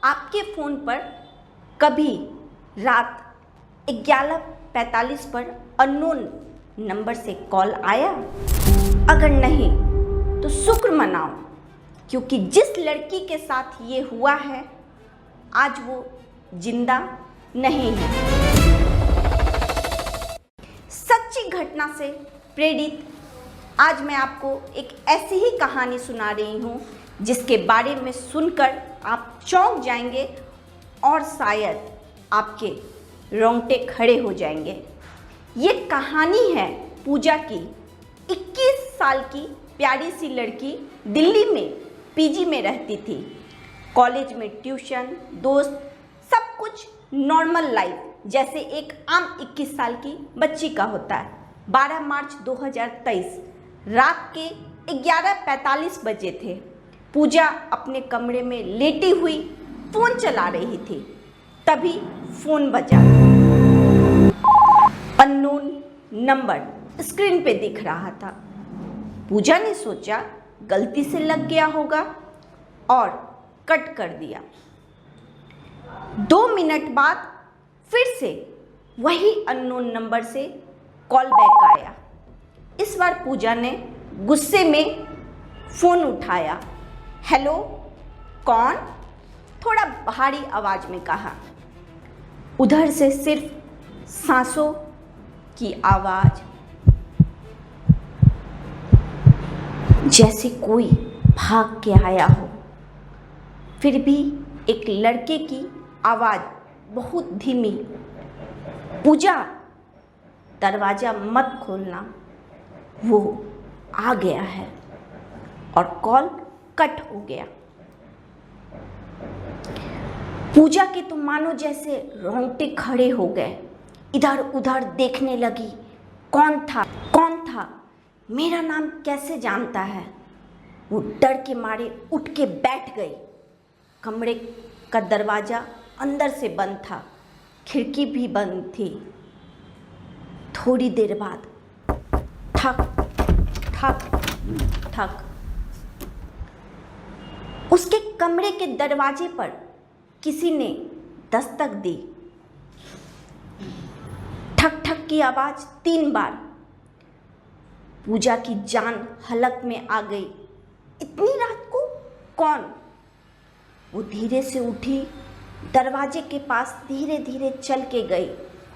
आपके फ़ोन पर कभी रात 11:45 पर अननोन नंबर से कॉल आया? अगर नहीं तो शुक्र मनाओ, क्योंकि जिस लड़की के साथ ये हुआ है आज वो जिंदा नहीं है। सच्ची घटना से प्रेरित आज मैं आपको एक ऐसी ही कहानी सुना रही हूँ जिसके बारे में सुनकर आप चौंक जाएंगे और शायद आपके रोंगटे खड़े हो जाएंगे। ये कहानी है पूजा की। 21 साल की प्यारी सी लड़की दिल्ली में पीजी में रहती थी। कॉलेज में ट्यूशन, दोस्त, सब कुछ नॉर्मल लाइफ जैसे एक आम 21 साल की बच्ची का होता है। 12 मार्च 2023 रात के 11:45 बजे थे। पूजा अपने कमरे में लेटी हुई फ़ोन चला रही थी। तभी फ़ोन बजा। अननोन नंबर स्क्रीन पे दिख रहा था। पूजा ने सोचा गलती से लग गया होगा और कट कर दिया। 2 मिनट बाद फिर से वही अननोन नंबर से कॉल बैक आया। इस बार पूजा ने गुस्से में फ़ोन उठाया। हेलो, कौन? थोड़ा भारी आवाज़ में कहा। उधर से सिर्फ सांसों की आवाज़, जैसे कोई भाग के आया हो। फिर भी एक लड़के की आवाज़ बहुत धीमी, पूजा दरवाज़ा मत खोलना, वो आ गया है। और कॉल कट हो गया। पूजा के तो मानो जैसे रोंगटे खड़े हो गए। इधर उधर देखने लगी। कौन था? कौन था? मेरा नाम कैसे जानता है? वो डर के मारे उठ के बैठ गई। कमरे का दरवाज़ा अंदर से बंद था, खिड़की भी बंद थी। थोड़ी देर बाद ठक ठक ठक उसके कमरे के दरवाजे पर किसी ने दस्तक दी। ठक ठक की आवाज़ 3 बार। पूजा की जान हलक में आ गई। इतनी रात को कौन? वो धीरे से उठी, दरवाजे के पास धीरे धीरे चल के गई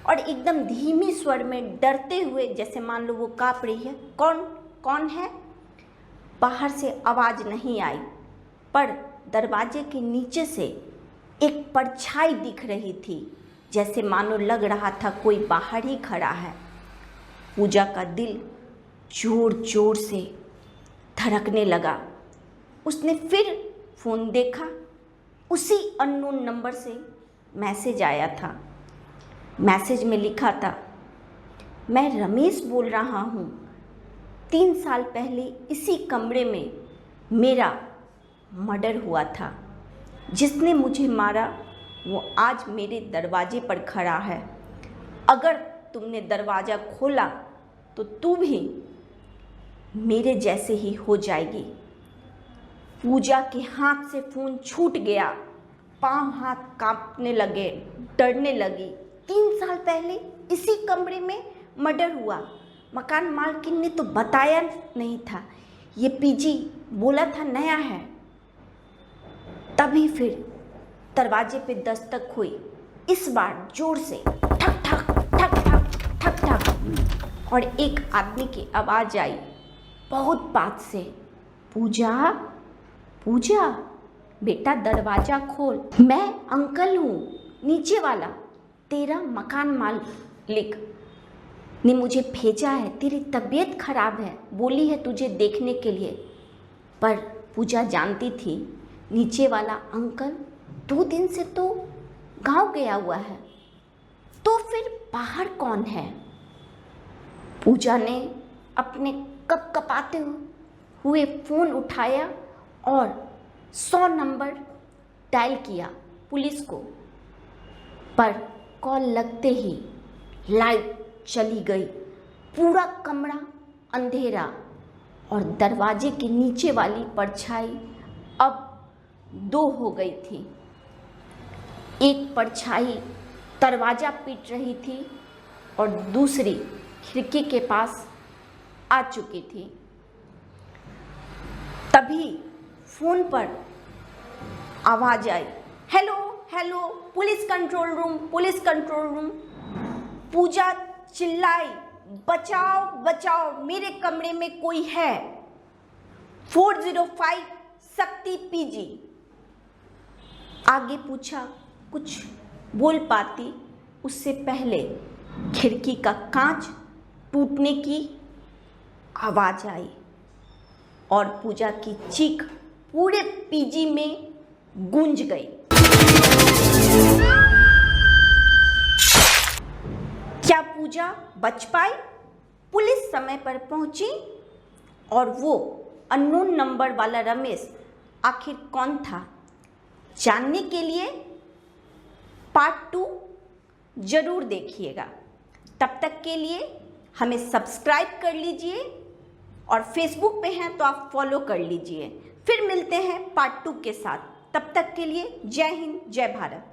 और एकदम धीमी स्वर में डरते हुए, जैसे मान लो वो काँप रही है, कौन? कौन है? बाहर से आवाज़ नहीं आई, पर दरवाजे के नीचे से एक परछाई दिख रही थी, जैसे मानो लग रहा था कोई बाहर ही खड़ा है। पूजा का दिल जोर जोर से धड़कने लगा। उसने फिर फ़ोन देखा। उसी अननोन नंबर से मैसेज आया था। मैसेज में लिखा था, मैं रमेश बोल रहा हूँ। 3 साल पहले इसी कमरे में मेरा मर्डर हुआ था। जिसने मुझे मारा वो आज मेरे दरवाजे पर खड़ा है। अगर तुमने दरवाज़ा खोला तो तू भी मेरे जैसे ही हो जाएगी। पूजा के हाथ से फ़ोन छूट गया। पाँव हाथ कांपने लगे, डरने लगी। 3 साल पहले इसी कमरे में मर्डर हुआ। मकान मालकिन ने तो बताया नहीं था। ये पीजी बोला था नया है। तभी फिर दरवाजे पे दस्तक हुई। इस बार जोर से ठक ठक ठक ठक ठक ठक और एक आदमी की आवाज़ आई बहुत पास से, पूजा, पूजा बेटा दरवाज़ा खोल। मैं अंकल हूँ, नीचे वाला, तेरा मकान मालिक ने मुझे भेजा है। तेरी तबीयत खराब है, बोली है तुझे देखने के लिए। पर पूजा जानती थी नीचे वाला अंकल 2 दिन से तो गांव गया हुआ है, तो फिर बाहर कौन है? पूजा ने अपने कपकपाते हुए फ़ोन उठाया और 100 नंबर डायल किया पुलिस को। पर कॉल लगते ही लाइट चली गई। पूरा कमरा अंधेरा और दरवाजे के नीचे वाली परछाई अब 2 हो गई थी। एक परछाई दरवाजा पीट रही थी और दूसरी खिड़की के पास आ चुकी थी। तभी फोन पर आवाज आई, hello hello, police control room, police control room. Pooja चिल्लाई, बचाओ बचाओ, मेरे कमरे में कोई है, 405 शक्ति पीजी। आगे पूछा कुछ बोल पाती उससे पहले खिड़की का कांच टूटने की आवाज आई और पूजा की चीख पूरे पीजी में गूंज गई। क्या पूजा बच पाई? पुलिस समय पर पहुंची और वो अननोन नंबर वाला रमेश आखिर कौन था, जानने के लिए पार्ट 2 जरूर देखिएगा। तब तक के लिए हमें सब्सक्राइब कर लीजिए और फेसबुक पे हैं तो आप फॉलो कर लीजिए। फिर मिलते हैं पार्ट 2 के साथ। तब तक के लिए जय हिंद, जय भारत।